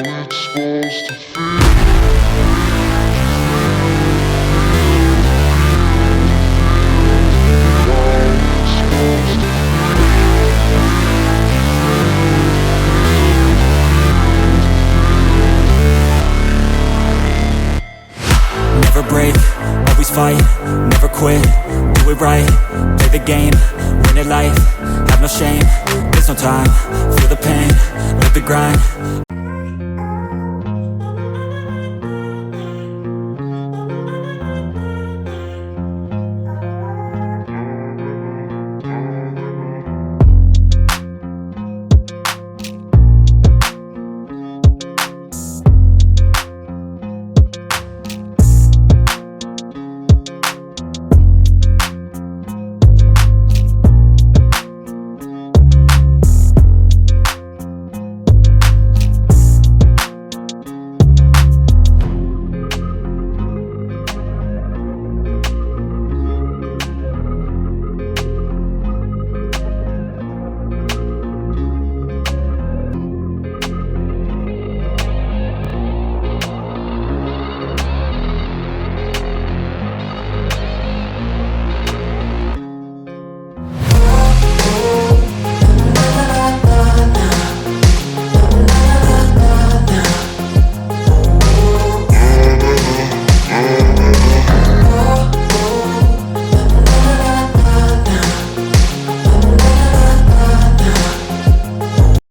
it's supposed to feel. Never break, always fight, never quit, do it right, play the game, win it life, have no shame, there's no time, feel the pain, live the grind.